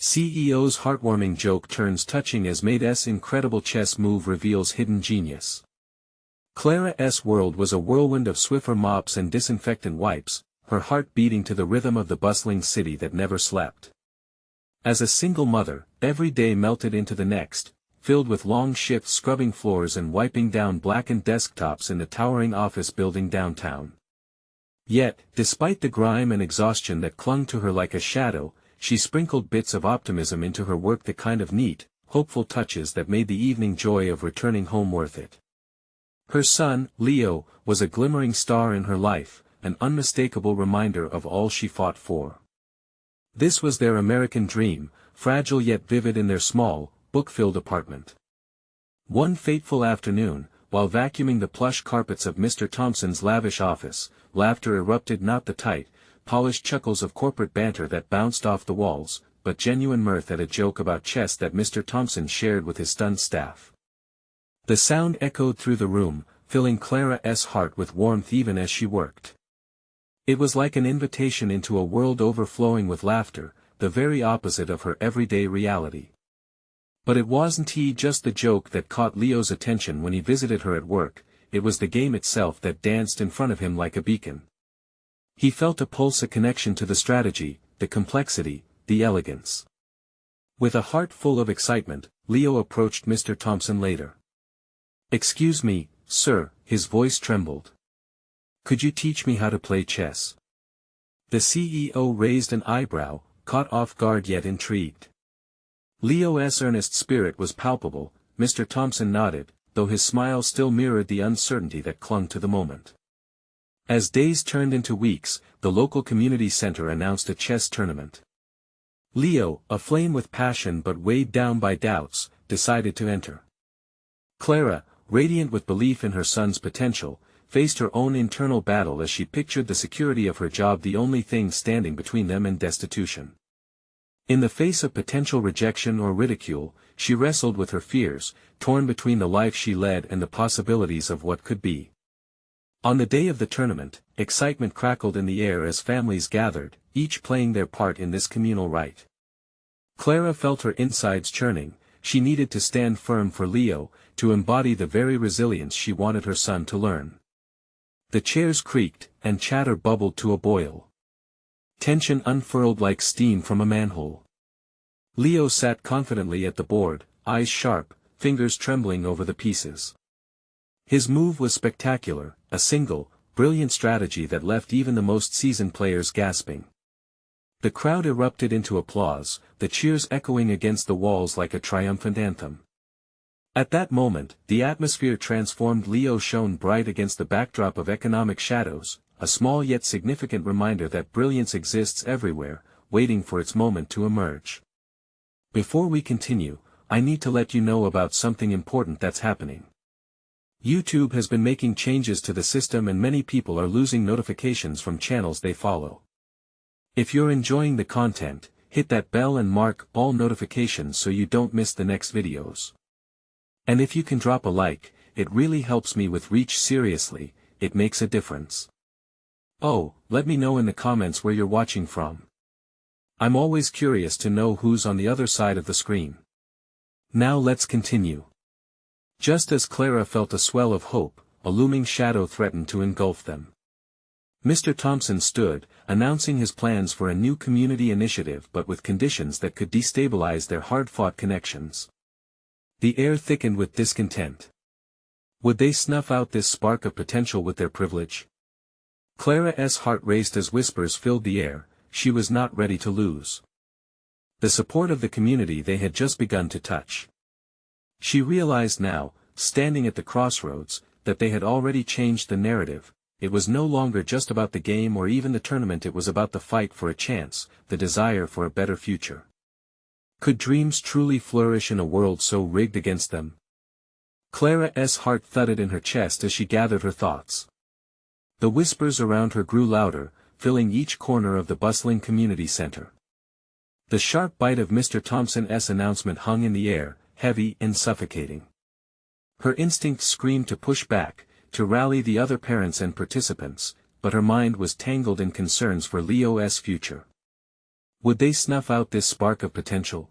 CEO's heartwarming joke turns touching as Maid's incredible chess move reveals hidden genius. Clara's world was a whirlwind of Swiffer mops and disinfectant wipes, her heart beating to the rhythm of the bustling city that never slept. As a single mother, every day melted into the next, filled with long shifts scrubbing floors and wiping down blackened desktops in the towering office building downtown. Yet, despite the grime and exhaustion that clung to her like a shadow, she sprinkled bits of optimism into her work, the kind of neat, hopeful touches that made the evening joy of returning home worth it. Her son, Leo, was a glimmering star in her life, an unmistakable reminder of all she fought for. This was their American dream, fragile yet vivid in their small, book-filled apartment. One fateful afternoon, while vacuuming the plush carpets of Mr. Thompson's lavish office, laughter erupted, not the tight, polished chuckles of corporate banter that bounced off the walls, but genuine mirth at a joke about chess that Mr. Thompson shared with his stunned staff. The sound echoed through the room, filling Clara's heart with warmth even as she worked. It was like an invitation into a world overflowing with laughter, the very opposite of her everyday reality. But it wasn't just the joke that caught Leo's attention when he visited her at work, it was the game itself that danced in front of him like a beacon. He felt a pulse, a connection to the strategy, the complexity, the elegance. With a heart full of excitement, Leo approached Mr. Thompson later. "Excuse me, sir," his voice trembled. "Could you teach me how to play chess?" The CEO raised an eyebrow, caught off guard yet intrigued. Leo's earnest spirit was palpable. Mr. Thompson nodded, though his smile still mirrored the uncertainty that clung to the moment. As days turned into weeks, the local community center announced a chess tournament. Leo, aflame with passion but weighed down by doubts, decided to enter. Clara, radiant with belief in her son's potential, faced her own internal battle as she pictured the security of her job the only thing standing between them and destitution. In the face of potential rejection or ridicule, she wrestled with her fears, torn between the life she led and the possibilities of what could be. On the day of the tournament, excitement crackled in the air as families gathered, each playing their part in this communal rite. Clara felt her insides churning. She needed to stand firm for Leo, to embody the very resilience she wanted her son to learn. The chairs creaked, and chatter bubbled to a boil. Tension unfurled like steam from a manhole. Leo sat confidently at the board, eyes sharp, fingers trembling over the pieces. His move was spectacular, a single, brilliant strategy that left even the most seasoned players gasping. The crowd erupted into applause, the cheers echoing against the walls like a triumphant anthem. At that moment, the atmosphere transformed. Leo shone bright against the backdrop of economic shadows, a small yet significant reminder that brilliance exists everywhere, waiting for its moment to emerge. Before we continue, I need to let you know about something important that's happening. YouTube has been making changes to the system and many people are losing notifications from channels they follow. If you're enjoying the content, hit that bell and mark all notifications so you don't miss the next videos. And if you can drop a like, it really helps me with reach. Seriously, it makes a difference. Oh, let me know in the comments where you're watching from. I'm always curious to know who's on the other side of the screen. Now let's continue. Just as Clara felt a swell of hope, a looming shadow threatened to engulf them. Mr. Thompson stood, announcing his plans for a new community initiative but with conditions that could destabilize their hard-fought connections. The air thickened with discontent. Would they snuff out this spark of potential with their privilege? Clara's heart raced as whispers filled the air. She was not ready to lose the support of the community they had just begun to touch. She realized now, standing at the crossroads, that they had already changed the narrative. It was no longer just about the game or even the tournament, it was about the fight for a chance, the desire for a better future. Could dreams truly flourish in a world so rigged against them? Clara's heart thudded in her chest as she gathered her thoughts. The whispers around her grew louder, filling each corner of the bustling community center. The sharp bite of Mr. Thompson's announcement hung in the air, heavy and suffocating. Her instincts screamed to push back, to rally the other parents and participants, but her mind was tangled in concerns for Leo's future. Would they snuff out this spark of potential?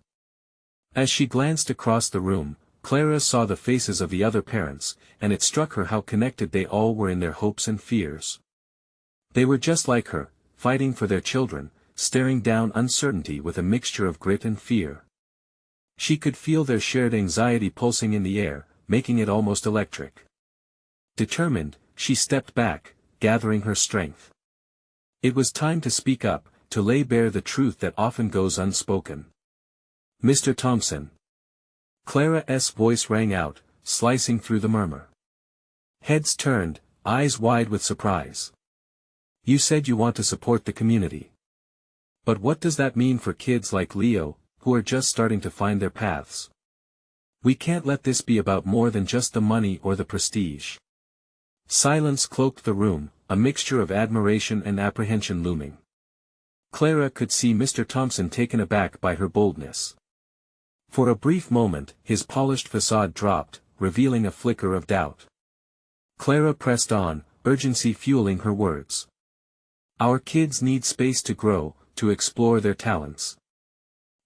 As she glanced across the room, Clara saw the faces of the other parents, and it struck her how connected they all were in their hopes and fears. They were just like her, fighting for their children, staring down uncertainty with a mixture of grit and fear. She could feel their shared anxiety pulsing in the air, making it almost electric. Determined, she stepped back, gathering her strength. It was time to speak up, to lay bare the truth that often goes unspoken. "Mr. Thompson." Clara's voice rang out, slicing through the murmur. Heads turned, eyes wide with surprise. "You said you want to support the community. But what does that mean for kids like Leo, who are just starting to find their paths? We can't let this be about more than just the money or the prestige." Silence cloaked the room, a mixture of admiration and apprehension looming. Clara could see Mr. Thompson taken aback by her boldness. For a brief moment, his polished facade dropped, revealing a flicker of doubt. Clara pressed on, urgency fueling her words. "Our kids need space to grow, to explore their talents.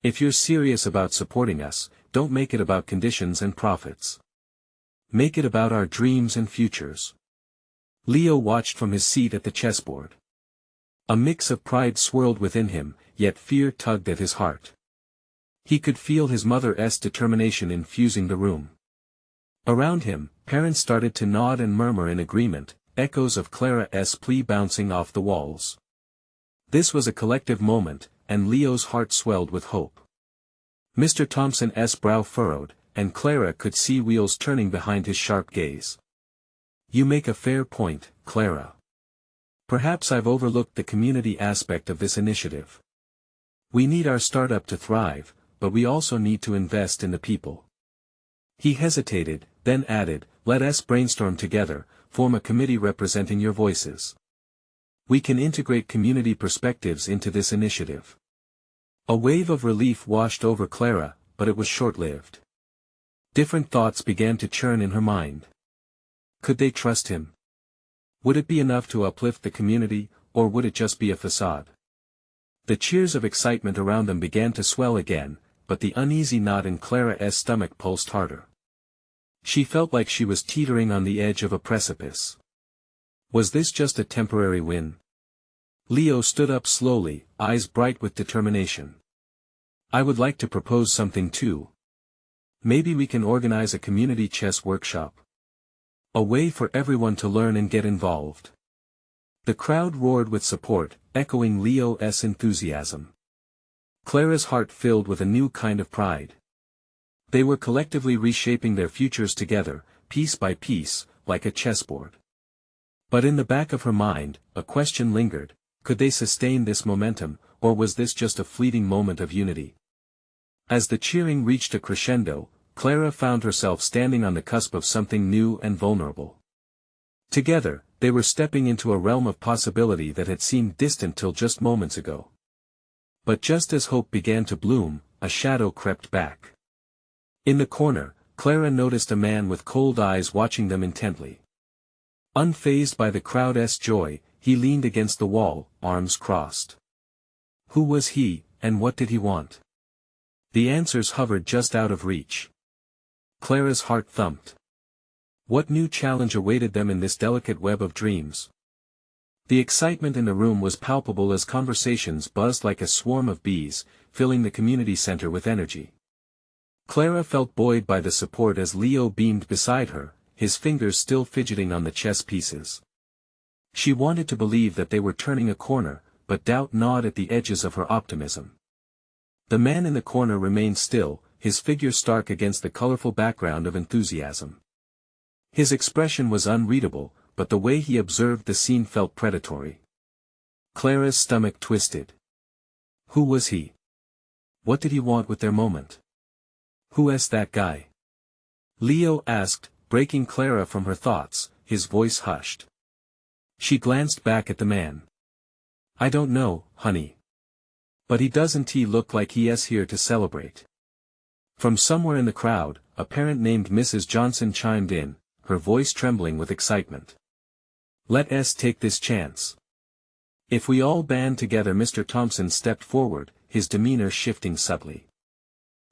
If you're serious about supporting us, don't make it about conditions and profits. Make it about our dreams and futures." Leo watched from his seat at the chessboard. A mix of pride swirled within him, yet fear tugged at his heart. He could feel his mother's determination infusing the room. Around him, parents started to nod and murmur in agreement, echoes of Clara's plea bouncing off the walls. This was a collective moment, and Leo's heart swelled with hope. Mr. Thompson's brow furrowed, and Clara could see wheels turning behind his sharp gaze. "You make a fair point, Clara. Perhaps I've overlooked the community aspect of this initiative. We need our startup to thrive, but we also need to invest in the people." He hesitated, then added, "Let us brainstorm together, form a committee representing your voices. We can integrate community perspectives into this initiative." A wave of relief washed over Clara, but it was short-lived. Different thoughts began to churn in her mind. Could they trust him? Would it be enough to uplift the community, or would it just be a facade? The cheers of excitement around them began to swell again, but the uneasy knot in Clara's stomach pulsed harder. She felt like she was teetering on the edge of a precipice. Was this just a temporary win? Leo stood up slowly, eyes bright with determination. "I would like to propose something too. Maybe we can organize a community chess workshop. A way for everyone to learn and get involved." The crowd roared with support, echoing Leo's enthusiasm. Clara's heart filled with a new kind of pride. They were collectively reshaping their futures together, piece by piece, like a chessboard. But in the back of her mind, a question lingered: could they sustain this momentum, or was this just a fleeting moment of unity? As the cheering reached a crescendo, Clara found herself standing on the cusp of something new and vulnerable. Together, they were stepping into a realm of possibility that had seemed distant till just moments ago. But just as hope began to bloom, a shadow crept back. In the corner, Clara noticed a man with cold eyes watching them intently. Unfazed by the crowd's joy, he leaned against the wall, arms crossed. Who was he, and what did he want? The answers hovered just out of reach. Clara's heart thumped. What new challenge awaited them in this delicate web of dreams? The excitement in the room was palpable as conversations buzzed like a swarm of bees, filling the community center with energy. Clara felt buoyed by the support as Leo beamed beside her, his fingers still fidgeting on the chess pieces. She wanted to believe that they were turning a corner, but doubt gnawed at the edges of her optimism. The man in the corner remained still, his figure stark against the colorful background of enthusiasm. His expression was unreadable, but the way he observed the scene felt predatory. Clara's stomach twisted. Who was he? What did he want with their moment? Who's that guy? Leo asked, breaking Clara from her thoughts, his voice hushed. She glanced back at the man. I don't know, honey. But doesn't he look like he's here to celebrate? From somewhere in the crowd, a parent named Mrs. Johnson chimed in, her voice trembling with excitement. Let us take this chance. If we all band together. Mr. Thompson stepped forward, his demeanor shifting subtly.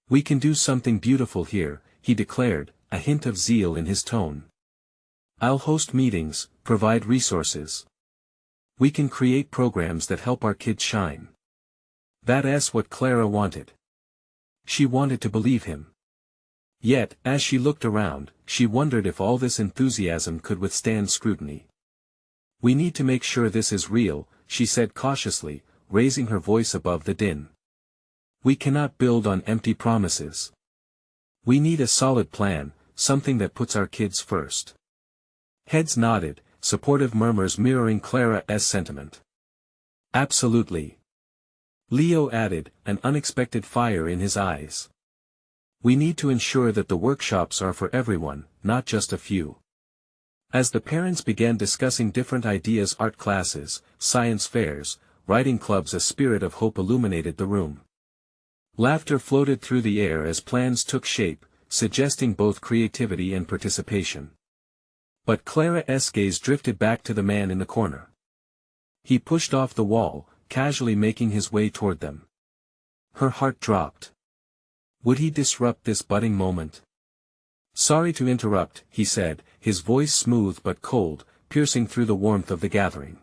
"We can do something beautiful here," he declared, a hint of zeal in his tone. "I'll host meetings, provide resources. We can create programs that help our kids shine." That's what Clara wanted. She wanted to believe him. Yet, as she looked around, she wondered if all this enthusiasm could withstand scrutiny. "We need to make sure this is real," she said cautiously, raising her voice above the din. "We cannot build on empty promises. We need a solid plan, something that puts our kids first." Heads nodded, supportive murmurs mirroring Clara's sentiment. "Absolutely." Leo added, an unexpected fire in his eyes. "We need to ensure that the workshops are for everyone, not just a few." As the parents began discussing different ideas, art classes, science fairs, writing clubs, a spirit of hope illuminated the room. Laughter floated through the air as plans took shape, suggesting both creativity and participation. But Clara's gaze drifted back to the man in the corner. He pushed off the wall, casually making his way toward them. Her heart dropped. Would he disrupt this budding moment? "Sorry to interrupt," he said, his voice smooth but cold, piercing through the warmth of the gathering.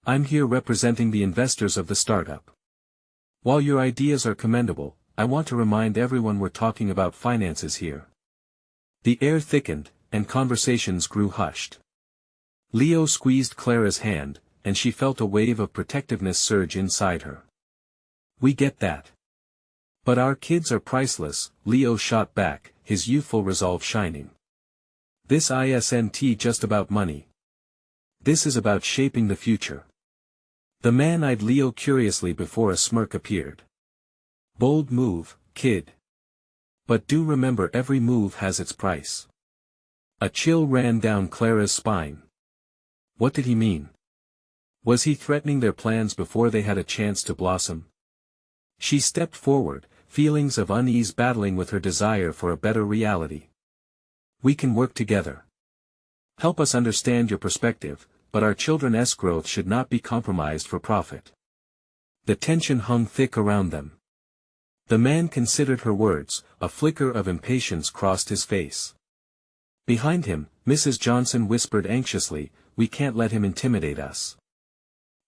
"I'm here representing the investors of the startup. While your ideas are commendable, I want to remind everyone we're talking about finances here." The air thickened, and conversations grew hushed. Leo squeezed Clara's hand, and she felt a wave of protectiveness surge inside her. "We get that. But our kids are priceless," Leo shot back, his youthful resolve shining. "This isn't just about money. This is about shaping the future." The man eyed Leo curiously before a smirk appeared. "Bold move, kid. But do remember, every move has its price." A chill ran down Clara's spine. What did he mean? Was he threatening their plans before they had a chance to blossom? She stepped forward, feelings of unease battling with her desire for a better reality. "We can work together. Help us understand your perspective, but our children's growth should not be compromised for profit." The tension hung thick around them. The man considered her words, a flicker of impatience crossed his face. Behind him, Mrs. Johnson whispered anxiously, "We can't let him intimidate us."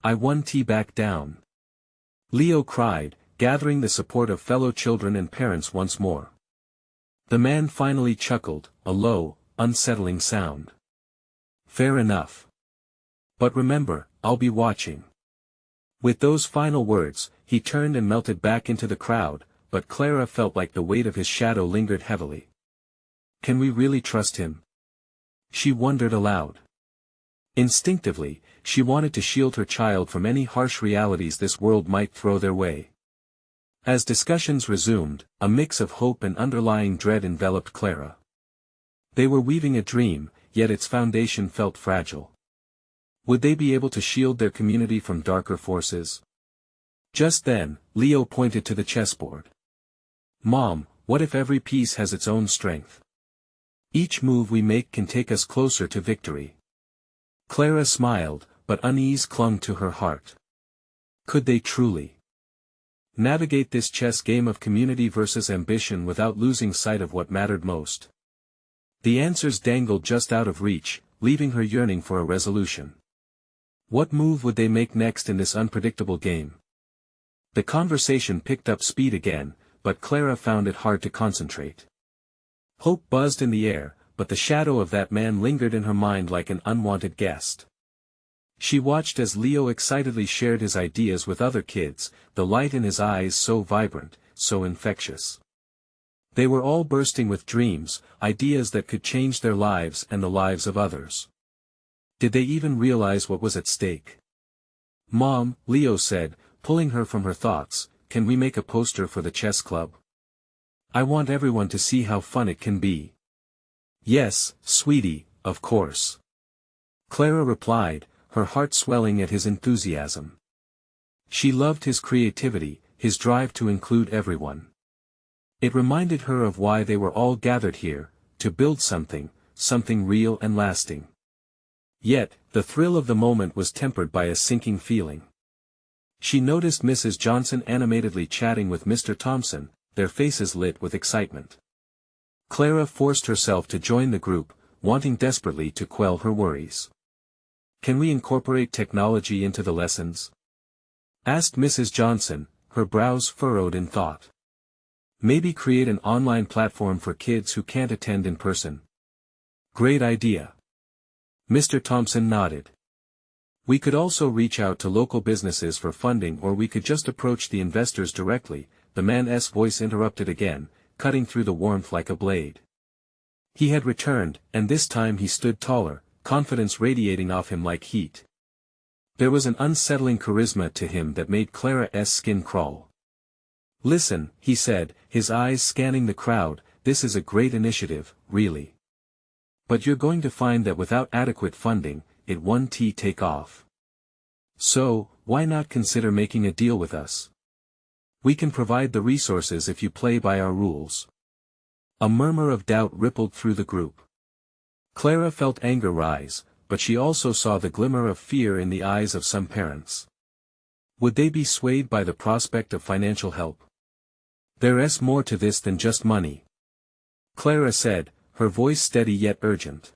"I won't back down," Leo cried, gathering the support of fellow children and parents once more. The man finally chuckled, a low, unsettling sound. "Fair enough. But remember, I'll be watching." With those final words, he turned and melted back into the crowd, but Clara felt like the weight of his shadow lingered heavily. Can we really trust him? She wondered aloud. Instinctively, she wanted to shield her child from any harsh realities this world might throw their way. As discussions resumed, a mix of hope and underlying dread enveloped Clara. They were weaving a dream, yet its foundation felt fragile. Would they be able to shield their community from darker forces? Just then, Leo pointed to the chessboard. "Mom, what if every piece has its own strength? Each move we make can take us closer to victory." Clara smiled, but unease clung to her heart. Could they truly navigate this chess game of community versus ambition without losing sight of what mattered most? The answers dangled just out of reach, leaving her yearning for a resolution. What move would they make next in this unpredictable game? The conversation picked up speed again, but Clara found it hard to concentrate. Hope buzzed in the air, but the shadow of that man lingered in her mind like an unwanted guest. She watched as Leo excitedly shared his ideas with other kids, the light in his eyes so vibrant, so infectious. They were all bursting with dreams, ideas that could change their lives and the lives of others. Did they even realize what was at stake? "Mom," Leo said, pulling her from her thoughts, "can we make a poster for the chess club? I want everyone to see how fun it can be." "Yes, sweetie, of course," Clara replied, her heart swelling at his enthusiasm. She loved his creativity, his drive to include everyone. It reminded her of why they were all gathered here, to build something real and lasting. Yet, the thrill of the moment was tempered by a sinking feeling. She noticed Mrs. Johnson animatedly chatting with Mr. Thompson, their faces lit with excitement. Clara forced herself to join the group, wanting desperately to quell her worries. "Can we incorporate technology into the lessons?" asked Mrs. Johnson, her brows furrowed in thought. "Maybe create an online platform for kids who can't attend in person." "Great idea." Mr. Thompson nodded. "We could also reach out to local businesses for funding, or we could just approach the investors directly." The man's voice interrupted again, cutting through the warmth like a blade. He had returned, and this time he stood taller, confidence radiating off him like heat. There was an unsettling charisma to him that made Clara's skin crawl. "Listen," he said, his eyes scanning the crowd, "this is a great initiative, really. But you're going to find that without adequate funding, it won't take off. So, why not consider making a deal with us? We can provide the resources if you play by our rules." A murmur of doubt rippled through the group. Clara felt anger rise, but she also saw the glimmer of fear in the eyes of some parents. Would they be swayed by the prospect of financial help? "There's more to this than just money," Clara said, her voice steady yet urgent.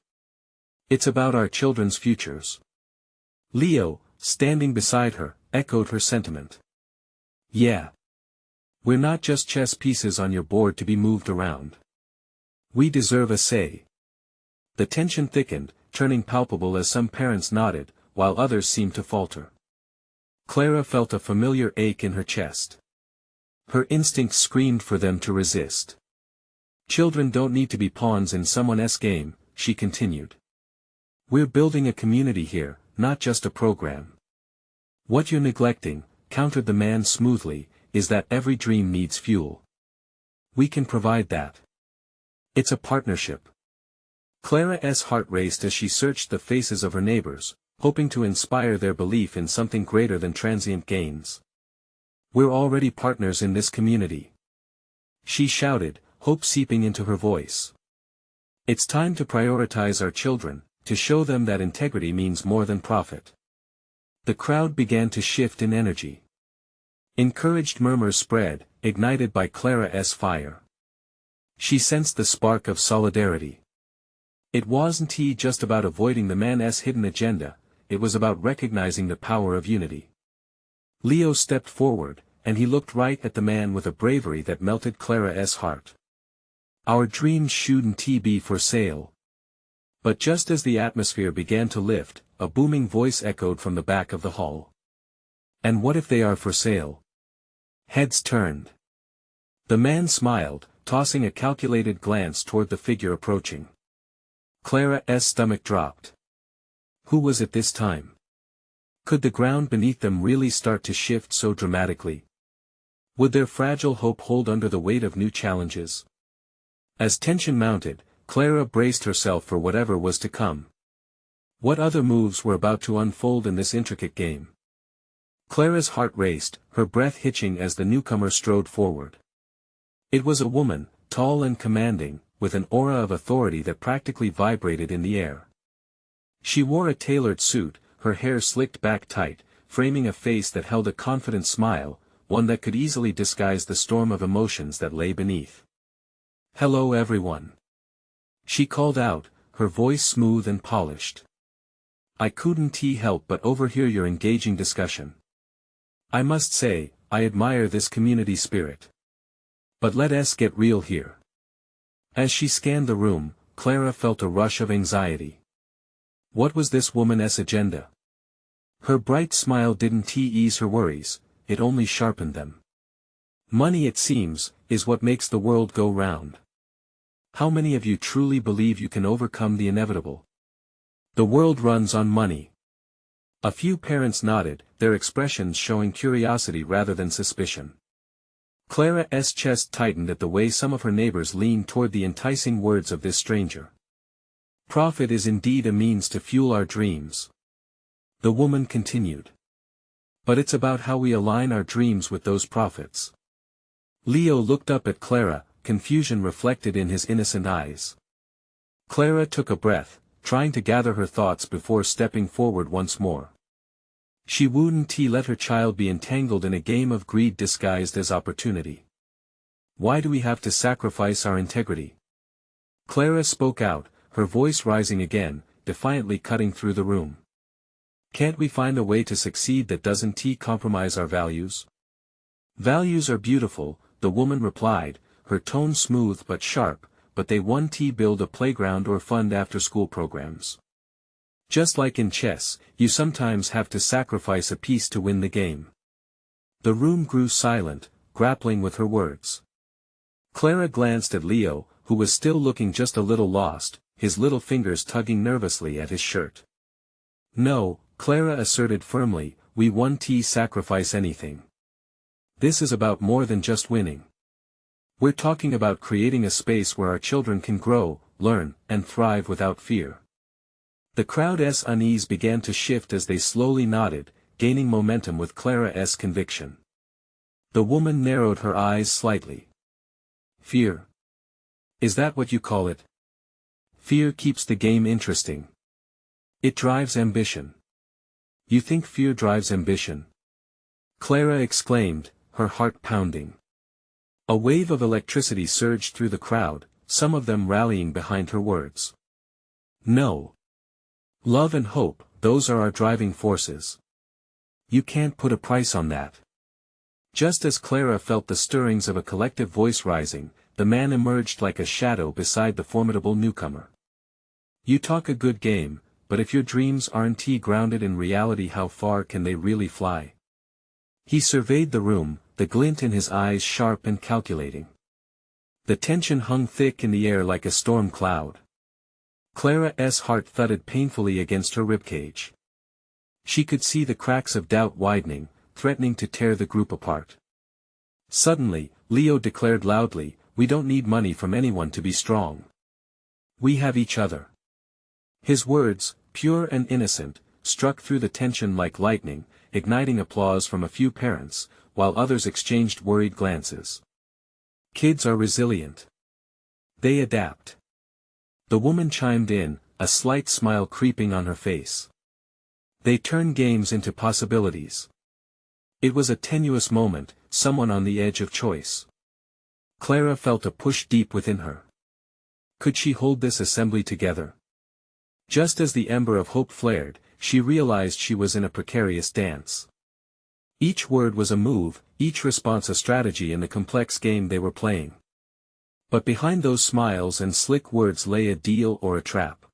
"It's about our children's futures." Leo, standing beside her, echoed her sentiment. "Yeah. We're not just chess pieces on your board to be moved around. We deserve a say." The tension thickened, turning palpable as some parents nodded, while others seemed to falter. Clara felt a familiar ache in her chest. Her instincts screamed for them to resist. "Children don't need to be pawns in someone else's game," she continued. "We're building a community here, not just a program." "What you're neglecting," countered the man smoothly, "is that every dream needs fuel. We can provide that. It's a partnership." Clara's heart raced as she searched the faces of her neighbors, hoping to inspire their belief in something greater than transient gains. "We're already partners in this community," she shouted, hope seeping into her voice. "It's time to prioritize our children, to show them that integrity means more than profit." The crowd began to shift in energy. Encouraged murmurs spread, ignited by Clara's fire. She sensed the spark of solidarity. It wasn't just about avoiding the man's hidden agenda, it was about recognizing the power of unity. Leo stepped forward, and he looked right at the man with a bravery that melted Clara's heart. "Our dreams shouldn't be for sale." But just as the atmosphere began to lift, a booming voice echoed from the back of the hall. "And what if they are for sale?" Heads turned. The man smiled, tossing a calculated glance toward the figure approaching. Clara's stomach dropped. Who was it this time? Could the ground beneath them really start to shift so dramatically? Would their fragile hope hold under the weight of new challenges? As tension mounted, Clara braced herself for whatever was to come. What other moves were about to unfold in this intricate game? Clara's heart raced, her breath hitching as the newcomer strode forward. It was a woman, tall and commanding, with an aura of authority that practically vibrated in the air. She wore a tailored suit, her hair slicked back tight, framing a face that held a confident smile, one that could easily disguise the storm of emotions that lay beneath. "Hello everyone," she called out, her voice smooth and polished. "I couldn't help but overhear your engaging discussion. I must say, I admire this community spirit. But let's get real here." As she scanned the room, Clara felt a rush of anxiety. What was this woman's agenda? Her bright smile didn't ease her worries, it only sharpened them. "Money, it seems, is what makes the world go round. How many of you truly believe you can overcome the inevitable? The world runs on money." A few parents nodded, their expressions showing curiosity rather than suspicion. Clara's chest tightened at the way some of her neighbors leaned toward the enticing words of this stranger. "Profit is indeed a means to fuel our dreams," the woman continued. "But it's about how we align our dreams with those profits." Leo looked up at Clara, confusion reflected in his innocent eyes. Clara took a breath, trying to gather her thoughts before stepping forward once more. She wouldn't let her child be entangled in a game of greed disguised as opportunity. Why do we have to sacrifice our integrity? Clara spoke out, her voice rising again, defiantly cutting through the room. Can't we find a way to succeed that doesn't compromise our values? Values are beautiful, the woman replied, her tone smooth but sharp, but they won't build a playground or fund after-school programs. Just like in chess, you sometimes have to sacrifice a piece to win the game. The room grew silent, grappling with her words. Clara glanced at Leo, who was still looking just a little lost, his little fingers tugging nervously at his shirt. No, Clara asserted firmly, we won't sacrifice anything. This is about more than just winning. We're talking about creating a space where our children can grow, learn, and thrive without fear. The crowd's unease began to shift as they slowly nodded, gaining momentum with Clara's conviction. The woman narrowed her eyes slightly. Fear. Is that what you call it? Fear keeps the game interesting. It drives ambition. You think fear drives ambition? Clara exclaimed, her heart pounding. A wave of electricity surged through the crowd, some of them rallying behind her words. No. Love and hope, those are our driving forces. You can't put a price on that. Just as Clara felt the stirrings of a collective voice rising, the man emerged like a shadow beside the formidable newcomer. You talk a good game, but if your dreams aren't grounded in reality, how far can they really fly? He surveyed the room, the glint in his eyes sharp and calculating. The tension hung thick in the air like a storm cloud. Clara's heart thudded painfully against her ribcage. She could see the cracks of doubt widening, threatening to tear the group apart. Suddenly, Leo declared loudly, we don't need money from anyone to be strong. We have each other. His words, pure and innocent, struck through the tension like lightning, igniting applause from a few parents, while others exchanged worried glances. Kids are resilient. They adapt. The woman chimed in, a slight smile creeping on her face. They turn games into possibilities. It was a tenuous moment, someone on the edge of choice. Clara felt a push deep within her. Could she hold this assembly together? Just as the ember of hope flared, she realized she was in a precarious dance. Each word was a move, each response a strategy in the complex game they were playing. But behind those smiles and slick words lay a deal or a trap.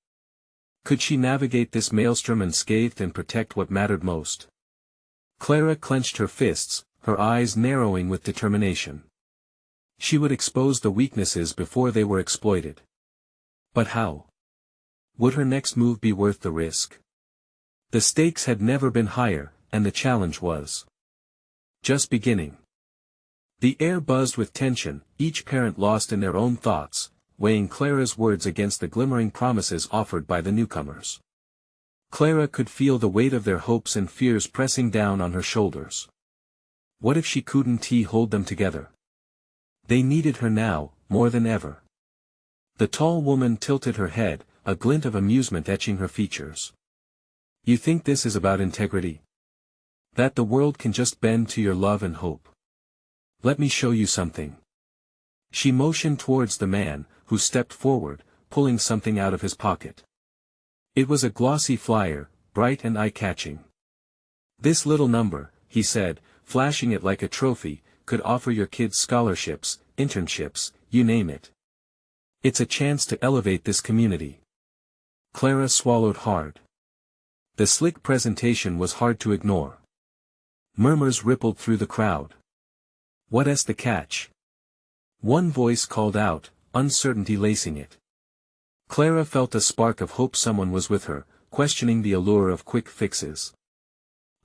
Could she navigate this maelstrom unscathed and protect what mattered most? Clara clenched her fists, her eyes narrowing with determination. She would expose the weaknesses before they were exploited. But how? Would her next move be worth the risk? The stakes had never been higher, and the challenge was just beginning. The air buzzed with tension, each parent lost in their own thoughts, weighing Clara's words against the glimmering promises offered by the newcomers. Clara could feel the weight of their hopes and fears pressing down on her shoulders. What if she couldn't hold them together? They needed her now, more than ever. The tall woman tilted her head, a glint of amusement etching her features. You think this is about integrity? That the world can just bend to your love and hope? Let me show you something. She motioned towards the man, who stepped forward, pulling something out of his pocket. It was a glossy flyer, bright and eye-catching. This little number, he said, flashing it like a trophy, could offer your kids scholarships, internships, you name it. It's a chance to elevate this community. Clara swallowed hard. The slick presentation was hard to ignore. Murmurs rippled through the crowd. What's the catch? One voice called out, uncertainty lacing it. Clara felt a spark of hope someone was with her, questioning the allure of quick fixes.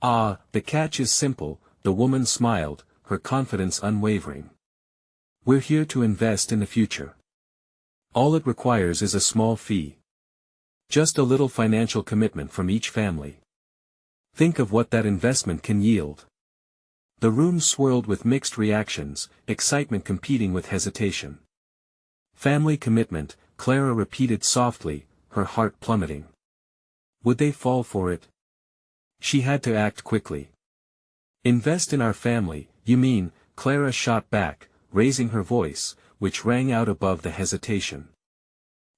Ah, the catch is simple, the woman smiled, her confidence unwavering. We're here to invest in the future. All it requires is a small fee. Just a little financial commitment from each family. Think of what that investment can yield. The room swirled with mixed reactions, excitement competing with hesitation. Family commitment, Clara repeated softly, her heart plummeting. Would they fall for it? She had to act quickly. Invest in our family, you mean? Clara shot back, raising her voice, which rang out above the hesitation.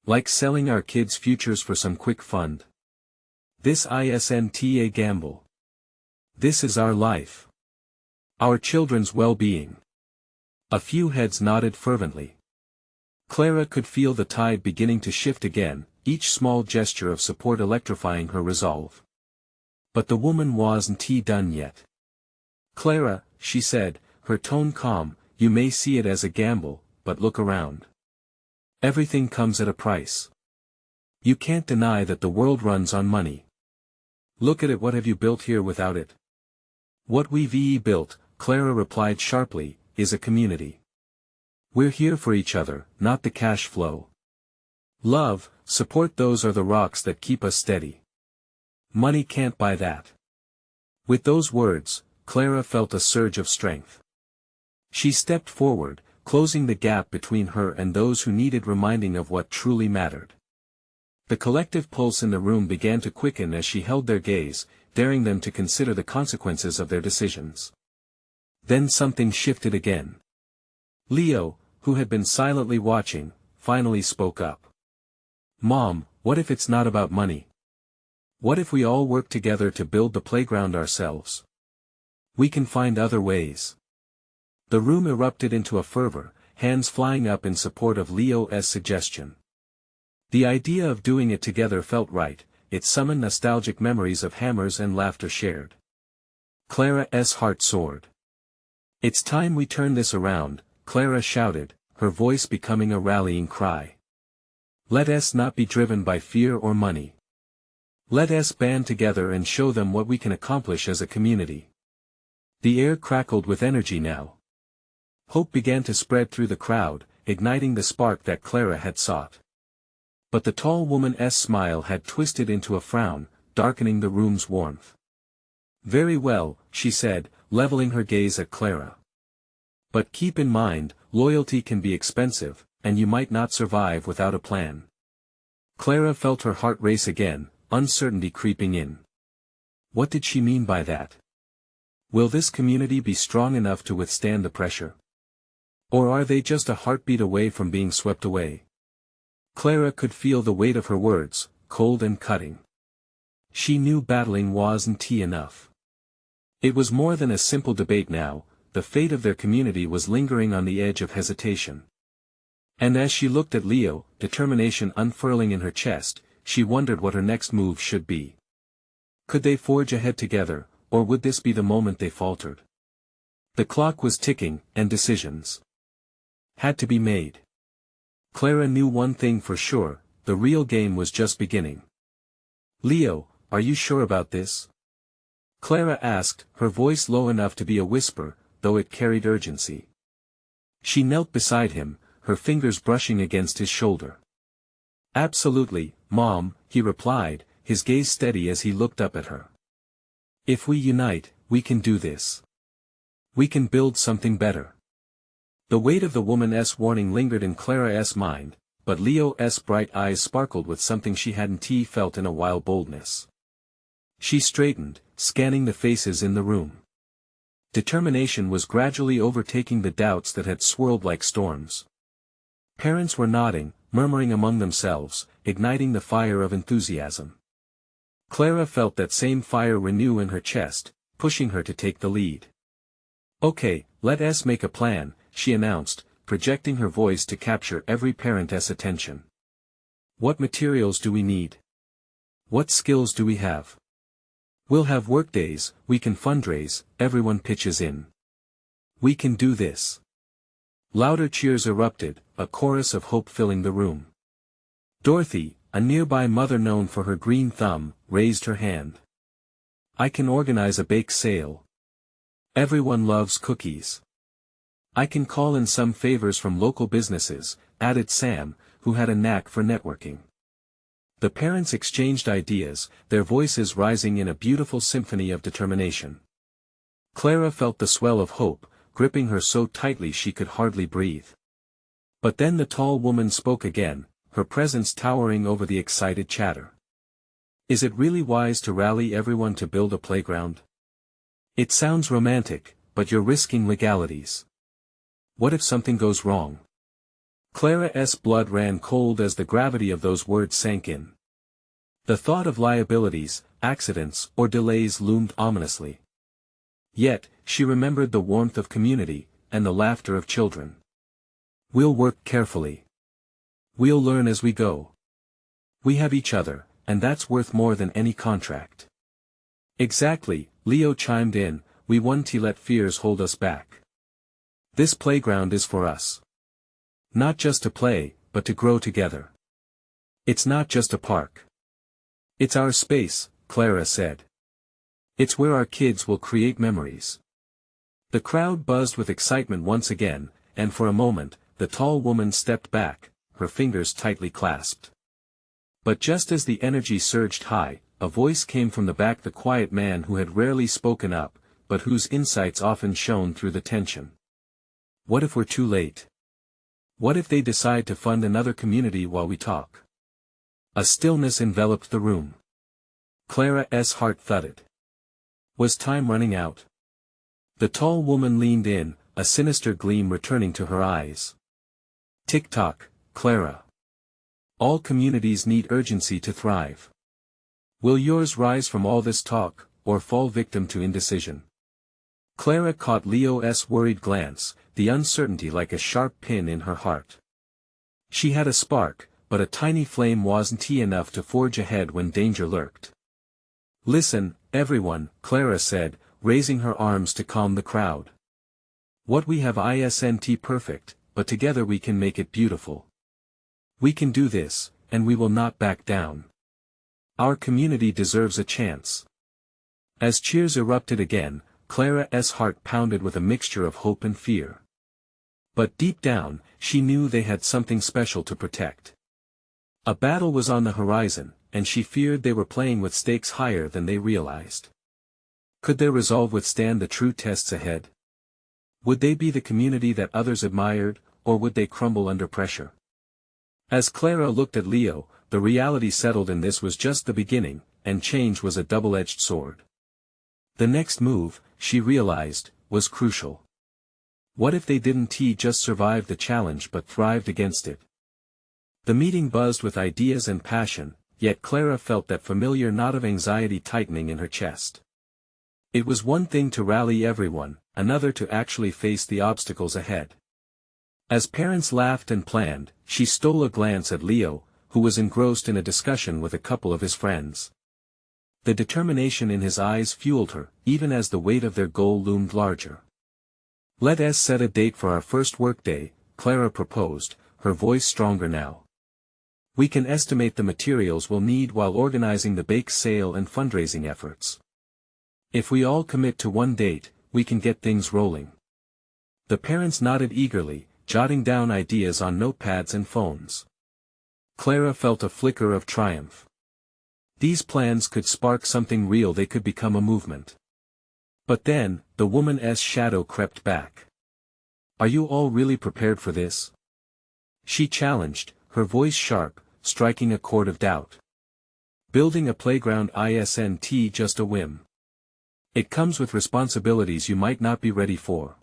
Like selling our kids' futures for some quick fund. This isn't a gamble. This is our life. Our children's well-being. A few heads nodded fervently. Clara could feel the tide beginning to shift again, each small gesture of support electrifying her resolve. But the woman wasn't done yet. Clara, she said, her tone calm, you may see it as a gamble, but look around. Everything comes at a price. You can't deny that the world runs on money. Look at it. What have you built here without it? What we've built, Clara replied sharply, is a community. We're here for each other, not the cash flow. Love, support, those are the rocks that keep us steady. Money can't buy that. With those words, Clara felt a surge of strength. She stepped forward, closing the gap between her and those who needed reminding of what truly mattered. The collective pulse in the room began to quicken as she held their gaze, daring them to consider the consequences of their decisions. Then something shifted again. Leo, who had been silently watching, finally spoke up. Mom, what if it's not about money? What if we all work together to build the playground ourselves? We can find other ways. The room erupted into a fervor, hands flying up in support of Leo's suggestion. The idea of doing it together felt right, it summoned nostalgic memories of hammers and laughter shared. Clara's heart soared. It's time we turn this around, Clara shouted, her voice becoming a rallying cry. Let us not be driven by fear or money. Let us band together and show them what we can accomplish as a community. The air crackled with energy now. Hope began to spread through the crowd, igniting the spark that Clara had sought. But the tall woman's smile had twisted into a frown, darkening the room's warmth. Very well, she said, leveling her gaze at Clara. But keep in mind, loyalty can be expensive, and you might not survive without a plan. Clara felt her heart race again, uncertainty creeping in. What did she mean by that? Will this community be strong enough to withstand the pressure? Or are they just a heartbeat away from being swept away? Clara could feel the weight of her words, cold and cutting. She knew battling wasn't enough. It was more than a simple debate now, the fate of their community was lingering on the edge of hesitation. And as she looked at Leo, determination unfurling in her chest, she wondered what her next move should be. Could they forge ahead together, or would this be the moment they faltered? The clock was ticking, and decisions had to be made. Clara knew one thing for sure, the real game was just beginning. Leo, are you sure about this? Clara asked, her voice low enough to be a whisper, though it carried urgency. She knelt beside him, her fingers brushing against his shoulder. Absolutely, Mom, he replied, his gaze steady as he looked up at her. If we unite, we can do this. We can build something better. The weight of the woman's warning lingered in Clara's mind, but Leo's bright eyes sparkled with something she hadn't felt in a while: boldness. She straightened, scanning the faces in the room. Determination was gradually overtaking the doubts that had swirled like storms. Parents were nodding, murmuring among themselves, igniting the fire of enthusiasm. Clara felt that same fire renew in her chest, pushing her to take the lead. Okay, let us make a plan, she announced, projecting her voice to capture every parent's attention. What materials do we need? What skills do we have? We'll have workdays, we can fundraise, everyone pitches in. We can do this. Louder cheers erupted, a chorus of hope filling the room. Dorothy, a nearby mother known for her green thumb, raised her hand. I can organize a bake sale. Everyone loves cookies. I can call in some favors from local businesses, added Sam, who had a knack for networking. The parents exchanged ideas, their voices rising in a beautiful symphony of determination. Clara felt the swell of hope, gripping her so tightly she could hardly breathe. But then the tall woman spoke again, her presence towering over the excited chatter. Is it really wise to rally everyone to build a playground? It sounds romantic, but you're risking legalities. What if something goes wrong? Clara's blood ran cold as the gravity of those words sank in. The thought of liabilities, accidents, or delays loomed ominously. Yet, she remembered the warmth of community, and the laughter of children. We'll work carefully. We'll learn as we go. We have each other, and that's worth more than any contract. Exactly, Leo chimed in, we won't let fears hold us back. This playground is for us. Not just to play, but to grow together. It's not just a park. It's our space, Clara said. It's where our kids will create memories. The crowd buzzed with excitement once again, and for a moment, the tall woman stepped back, her fingers tightly clasped. But just as the energy surged high, a voice came from the back, the quiet man who had rarely spoken up, but whose insights often shone through the tension. What if we're too late? What if they decide to fund another community while we talk? A stillness enveloped the room. Clara's heart thudded. Was time running out? The tall woman leaned in, a sinister gleam returning to her eyes. Tick-tock, Clara. All communities need urgency to thrive. Will yours rise from all this talk, or fall victim to indecision? Clara caught Leo's worried glance, the uncertainty like a sharp pin in her heart. She had a spark, but a tiny flame wasn't enough to forge ahead when danger lurked. Listen, everyone, Clara said, raising her arms to calm the crowd. What we have isn't perfect, but together we can make it beautiful. We can do this, and we will not back down. Our community deserves a chance. As cheers erupted again, Clara's heart pounded with a mixture of hope and fear. But deep down, she knew they had something special to protect. A battle was on the horizon, and she feared they were playing with stakes higher than they realized. Could their resolve withstand the true tests ahead? Would they be the community that others admired, or would they crumble under pressure? As Clara looked at Leo, the reality settled in this was just the beginning, and change was a double-edged sword. The next move, she realized, was crucial. What if they didn't just survive the challenge but thrived against it? The meeting buzzed with ideas and passion, yet Clara felt that familiar knot of anxiety tightening in her chest. It was one thing to rally everyone, another to actually face the obstacles ahead. As parents laughed and planned, she stole a glance at Leo, who was engrossed in a discussion with a couple of his friends. The determination in his eyes fueled her, even as the weight of their goal loomed larger. Let us set a date for our first workday, Clara proposed, her voice stronger now. We can estimate the materials we'll need while organizing the bake sale and fundraising efforts. If we all commit to one date, we can get things rolling. The parents nodded eagerly, jotting down ideas on notepads and phones. Clara felt a flicker of triumph. These plans could spark something real, they could become a movement. But then, the woman's shadow crept back. Are you all really prepared for this? She challenged, her voice sharp, striking a chord of doubt. Building a playground isn't just a whim. It comes with responsibilities you might not be ready for.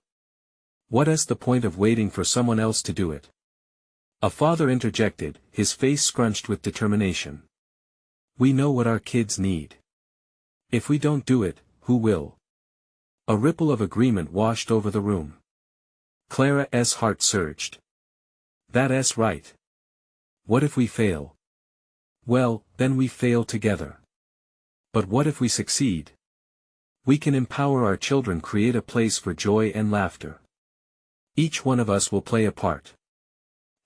What's the point of waiting for someone else to do it? A father interjected, his face scrunched with determination. We know what our kids need. If we don't do it, who will? A ripple of agreement washed over the room. Clara's heart surged. That's right. What if we fail? Well, then we fail together. But what if we succeed? We can empower our children, create a place for joy and laughter. Each one of us will play a part.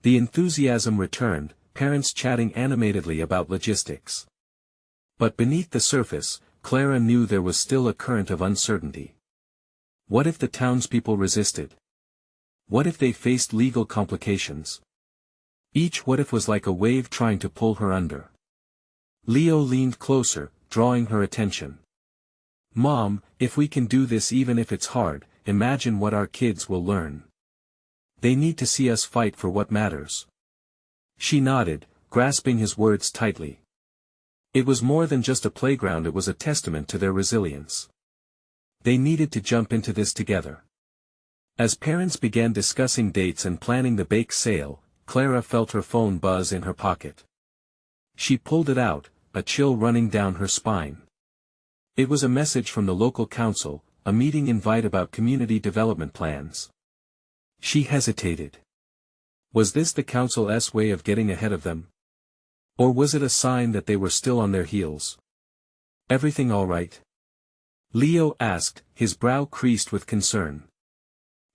The enthusiasm returned, parents chatting animatedly about logistics. But beneath the surface, Clara knew there was still a current of uncertainty. What if the townspeople resisted? What if they faced legal complications? Each what if was like a wave trying to pull her under. Leo leaned closer, drawing her attention. Mom, if we can do this even if it's hard, imagine what our kids will learn. They need to see us fight for what matters. She nodded, grasping his words tightly. It was more than just a playground, it was a testament to their resilience. They needed to jump into this together. As parents began discussing dates and planning the bake sale, Clara felt her phone buzz in her pocket. She pulled it out, a chill running down her spine. It was a message from the local council, a meeting invite about community development plans. She hesitated. Was this the council's way of getting ahead of them? Or was it a sign that they were still on their heels? Everything all right? Leo asked, his brow creased with concern.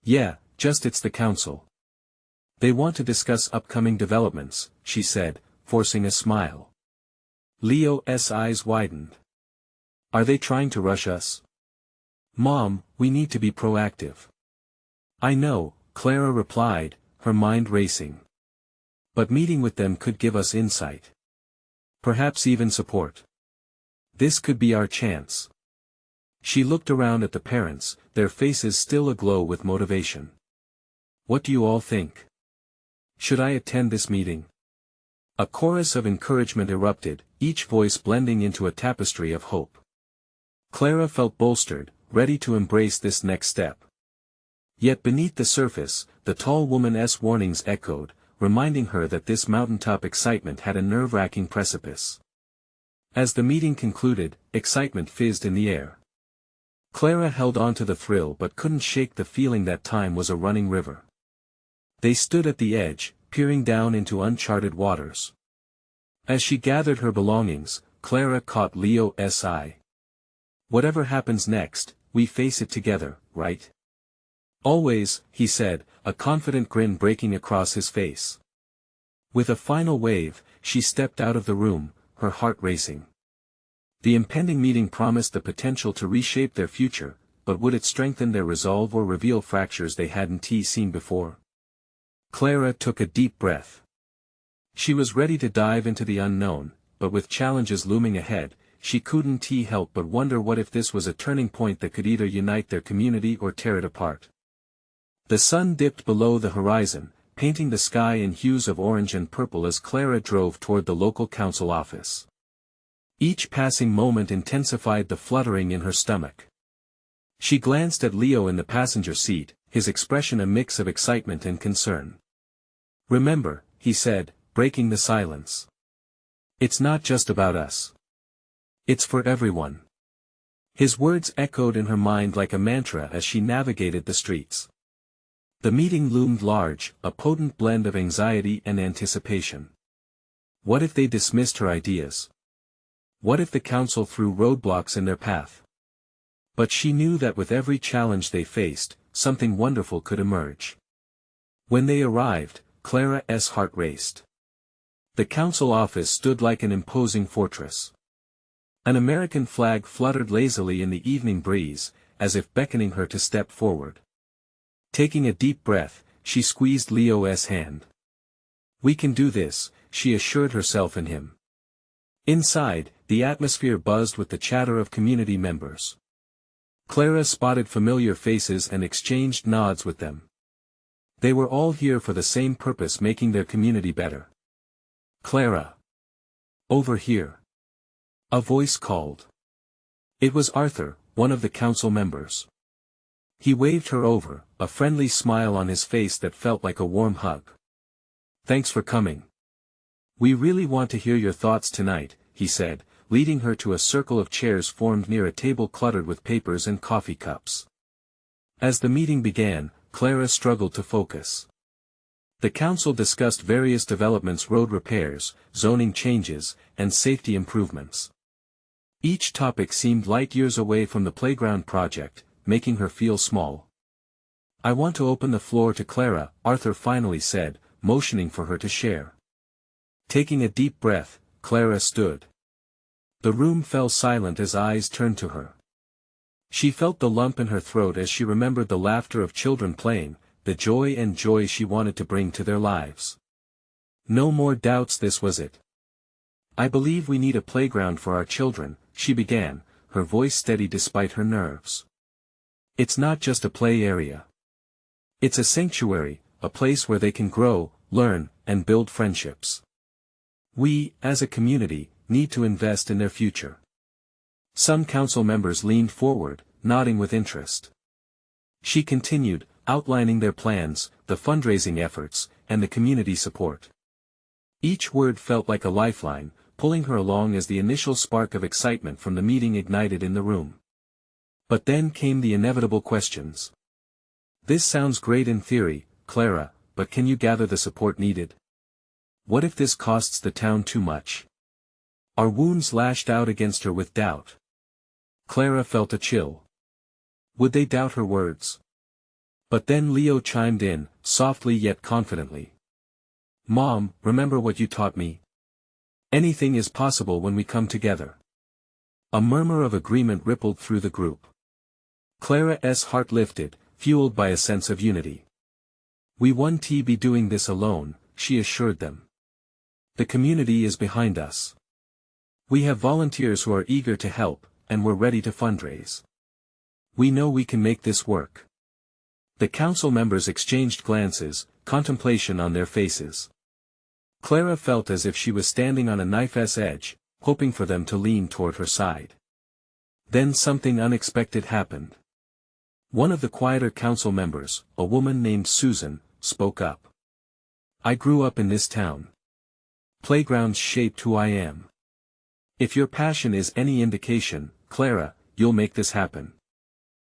Yeah, just it's the council. They want to discuss upcoming developments, she said, forcing a smile. Leo's eyes widened. Are they trying to rush us? Mom, we need to be proactive. I know, Clara replied, her mind racing. But meeting with them could give us insight. Perhaps even support. This could be our chance. She looked around at the parents, their faces still aglow with motivation. What do you all think? Should I attend this meeting? A chorus of encouragement erupted, each voice blending into a tapestry of hope. Clara felt bolstered, ready to embrace this next step. Yet beneath the surface, the tall woman's warnings echoed, reminding her that this mountaintop excitement had a nerve-wracking precipice. As the meeting concluded, excitement fizzed in the air. Clara held on to the thrill but couldn't shake the feeling that time was a running river. They stood at the edge, peering down into uncharted waters. As she gathered her belongings, Clara caught Leo's eye. Whatever happens next, we face it together, right? Always, he said, a confident grin breaking across his face. With a final wave, she stepped out of the room, her heart racing. The impending meeting promised the potential to reshape their future, but would it strengthen their resolve or reveal fractures they hadn't seen before? Clara took a deep breath. She was ready to dive into the unknown, but with challenges looming ahead, she couldn't help but wonder what if this was a turning point that could either unite their community or tear it apart. The sun dipped below the horizon, painting the sky in hues of orange and purple as Clara drove toward the local council office. Each passing moment intensified the fluttering in her stomach. She glanced at Leo in the passenger seat, his expression a mix of excitement and concern. Remember, he said, breaking the silence. It's not just about us. It's for everyone. His words echoed in her mind like a mantra as she navigated the streets. The meeting loomed large, a potent blend of anxiety and anticipation. What if they dismissed her ideas? What if the council threw roadblocks in their path? But she knew that with every challenge they faced, something wonderful could emerge. When they arrived, Clara's heart raced. The council office stood like an imposing fortress. An American flag fluttered lazily in the evening breeze, as if beckoning her to step forward. Taking a deep breath, she squeezed Leo's hand. We can do this, she assured herself in him. Inside, the atmosphere buzzed with the chatter of community members. Clara spotted familiar faces and exchanged nods with them. They were all here for the same purpose, making their community better. Clara. Over here. A voice called. It was Arthur, one of the council members. He waved her over, a friendly smile on his face that felt like a warm hug. Thanks for coming. We really want to hear your thoughts tonight, he said, leading her to a circle of chairs formed near a table cluttered with papers and coffee cups. As the meeting began, Clara struggled to focus. The council discussed various developments, road repairs, zoning changes, and safety improvements. Each topic seemed light years away from the playground project, making her feel small. I want to open the floor to Clara, Arthur finally said, motioning for her to share. Taking a deep breath, Clara stood. The room fell silent as eyes turned to her. She felt the lump in her throat as she remembered the laughter of children playing, the joy she wanted to bring to their lives. No more doubts, this was it. I believe we need a playground for our children, she began, her voice steady despite her nerves. It's not just a play area. It's a sanctuary, a place where they can grow, learn, and build friendships. We, as a community, need to invest in their future. Some council members leaned forward, nodding with interest. She continued, outlining their plans, the fundraising efforts, and the community support. Each word felt like a lifeline, pulling her along as the initial spark of excitement from the meeting ignited in the room. But then came the inevitable questions. This sounds great in theory, Clara, but can you gather the support needed? What if this costs the town too much? Our wounds lashed out against her with doubt. Clara felt a chill. Would they doubt her words? But then Leo chimed in, softly yet confidently. Mom, remember what you taught me? Anything is possible when we come together. A murmur of agreement rippled through the group. Clara's heart lifted, fueled by a sense of unity. We won't be doing this alone, she assured them. The community is behind us. We have volunteers who are eager to help, and we're ready to fundraise. We know we can make this work. The council members exchanged glances, contemplation on their faces. Clara felt as if she was standing on a knife's edge, hoping for them to lean toward her side. Then something unexpected happened. One of the quieter council members, a woman named Susan, spoke up. I grew up in this town. Playgrounds shaped who I am. If your passion is any indication, Clara, you'll make this happen.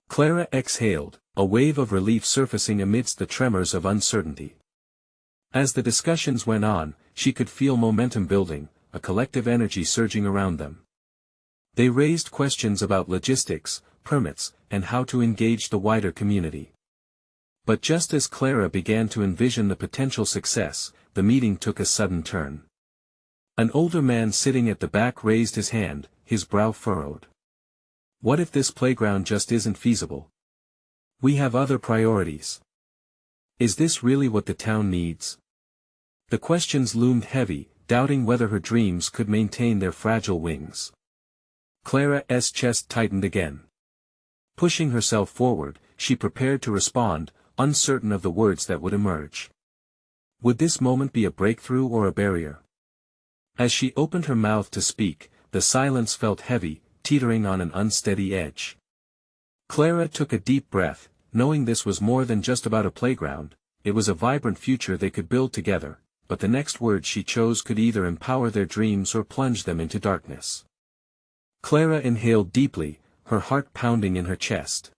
Clara exhaled, a wave of relief surfacing amidst the tremors of uncertainty. As the discussions went on, she could feel momentum building, a collective energy surging around them. They raised questions about logistics, permits, and how to engage the wider community. But just as Clara began to envision the potential success, the meeting took a sudden turn. An older man sitting at the back raised his hand, his brow furrowed. What if this playground just isn't feasible? We have other priorities. Is this really what the town needs? The questions loomed heavy, doubting whether her dreams could maintain their fragile wings. Clara's chest tightened again. Pushing herself forward, she prepared to respond, uncertain of the words that would emerge. Would this moment be a breakthrough or a barrier? As she opened her mouth to speak, the silence felt heavy, teetering on an unsteady edge. Clara took a deep breath, knowing this was more than just about a playground, it was a vibrant future they could build together, but the next word she chose could either empower their dreams or plunge them into darkness. Clara inhaled deeply, her heart pounding in her chest.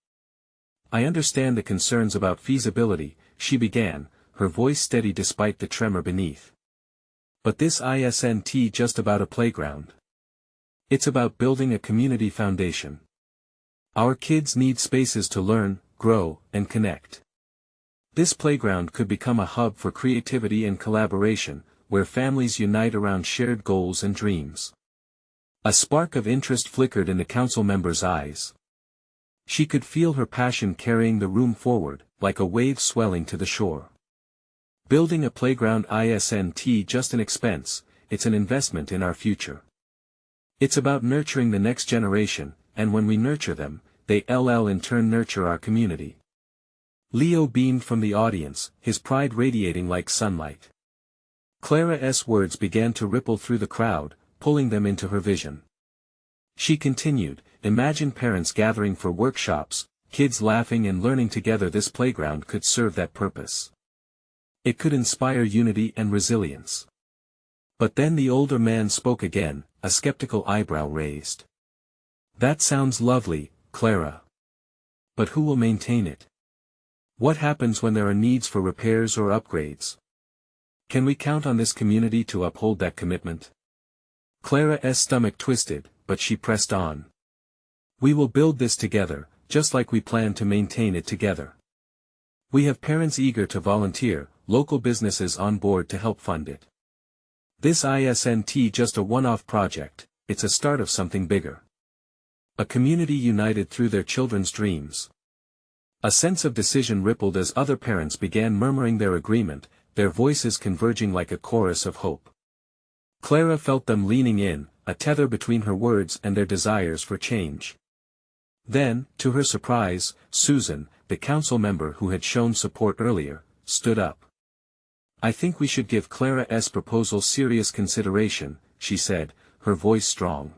I understand the concerns about feasibility, she began, her voice steady despite the tremor beneath. But this isn't just about a playground. It's about building a community foundation. Our kids need spaces to learn, grow, and connect. This playground could become a hub for creativity and collaboration, where families unite around shared goals and dreams. A spark of interest flickered in the council member's eyes. She could feel her passion carrying the room forward, like a wave swelling to the shore. Building a playground isn't just an expense, it's an investment in our future. It's about nurturing the next generation, and when we nurture them, they'll in turn nurture our community. Leo beamed from the audience, his pride radiating like sunlight. Clara's words began to ripple through the crowd, pulling them into her vision. She continued, imagine parents gathering for workshops, kids laughing and learning together. This playground could serve that purpose. It could inspire unity and resilience. But then the older man spoke again, a skeptical eyebrow raised. That sounds lovely, Clara. But who will maintain it? What happens when there are needs for repairs or upgrades? Can we count on this community to uphold that commitment? Clara's stomach twisted, but she pressed on. We will build this together, just like we plan to maintain it together. We have parents eager to volunteer, local businesses on board to help fund it. This isn't just a one-off project, it's a start of something bigger. A community united through their children's dreams. A sense of decision rippled as other parents began murmuring their agreement, their voices converging like a chorus of hope. Clara felt them leaning in, a tether between her words and their desires for change. Then, to her surprise, Susan, the council member who had shown support earlier, stood up. I think we should give Clara's proposal serious consideration, she said, her voice strong.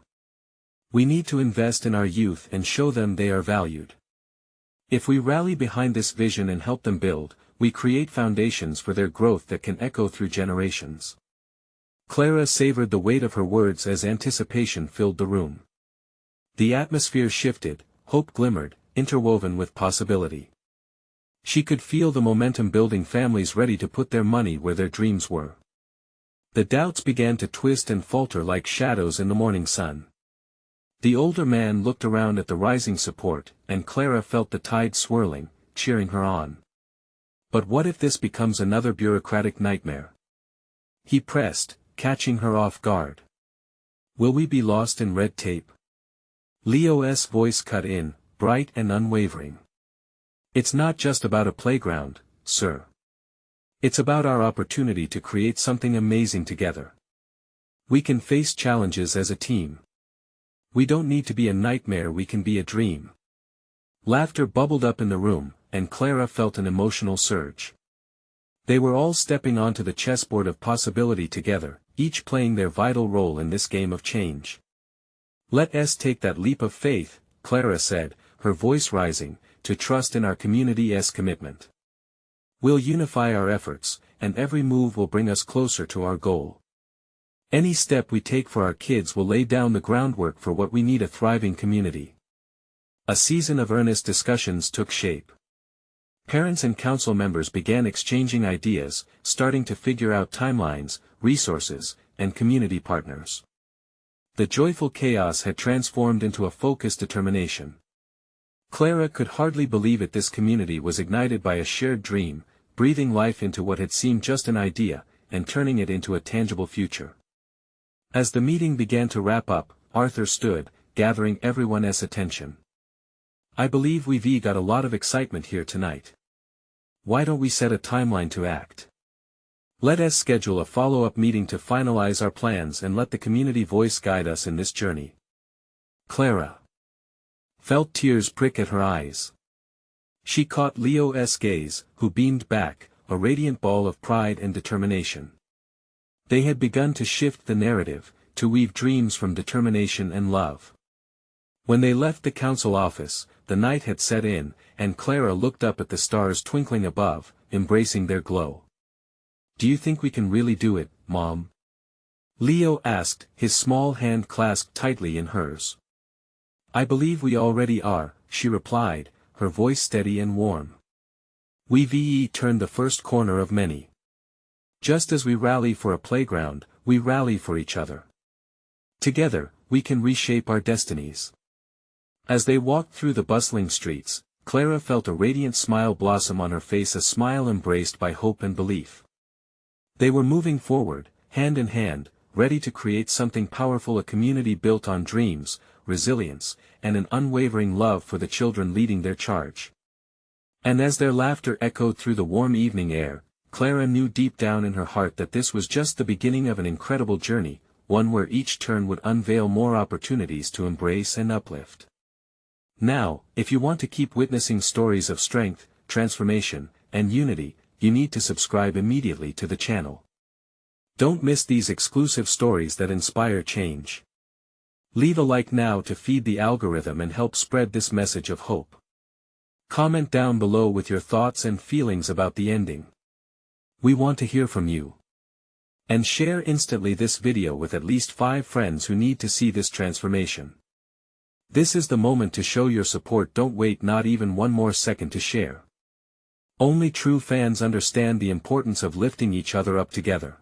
We need to invest in our youth and show them they are valued. If we rally behind this vision and help them build, we create foundations for their growth that can echo through generations. Clara savored the weight of her words as anticipation filled the room. The atmosphere shifted, hope glimmered, interwoven with possibility. She could feel the momentum building, families ready to put their money where their dreams were. The doubts began to twist and falter like shadows in the morning sun. The older man looked around at the rising support, and Clara felt the tide swirling, cheering her on. But what if this becomes another bureaucratic nightmare? He pressed, catching her off guard. Will we be lost in red tape? Leo's voice cut in, bright and unwavering. It's not just about a playground, sir. It's about our opportunity to create something amazing together. We can face challenges as a team. We don't need to be a nightmare, we can be a dream. Laughter bubbled up in the room, and Clara felt an emotional surge. They were all stepping onto the chessboard of possibility together, each playing their vital role in this game of change. Let us take that leap of faith, Clara said, her voice rising, to trust in our community's commitment. We'll unify our efforts, and every move will bring us closer to our goal. Any step we take for our kids will lay down the groundwork for what we need: a thriving community. A season of earnest discussions took shape. Parents and council members began exchanging ideas, starting to figure out timelines, resources, and community partners. The joyful chaos had transformed into a focused determination. Clara could hardly believe it. This community was ignited by a shared dream, breathing life into what had seemed just an idea, and turning it into a tangible future. As the meeting began to wrap up, Arthur stood, gathering everyone's attention. I believe we've got a lot of excitement here tonight. Why don't we set a timeline to act? Let us schedule a follow-up meeting to finalize our plans and let the community voice guide us in this journey. Clara felt tears prick at her eyes. She caught Leo's gaze, who beamed back, a radiant ball of pride and determination. They had begun to shift the narrative, to weave dreams from determination and love. When they left the council office, the night had set in, and Clara looked up at the stars twinkling above, embracing their glow. Do you think we can really do it, Mom? Leo asked, his small hand clasped tightly in hers. I believe we already are, she replied, her voice steady and warm. We've turned the first corner of many. Just as we rally for a playground, we rally for each other. Together, we can reshape our destinies. As they walked through the bustling streets, Clara felt a radiant smile blossom on her face, a smile embraced by hope and belief. They were moving forward, hand in hand, ready to create something powerful, a community built on dreams, resilience, and an unwavering love for the children leading their charge. And as their laughter echoed through the warm evening air, Clara knew deep down in her heart that this was just the beginning of an incredible journey, one where each turn would unveil more opportunities to embrace and uplift. Now, if you want to keep witnessing stories of strength, transformation, and unity, you need to subscribe immediately to the channel. Don't miss these exclusive stories that inspire change. Leave a like now to feed the algorithm and help spread this message of hope. Comment down below with your thoughts and feelings about the ending. We want to hear from you. And share instantly this video with at least 5 friends who need to see this transformation. This is the moment to show your support. Don't wait not even one more second to share. Only true fans understand the importance of lifting each other up together.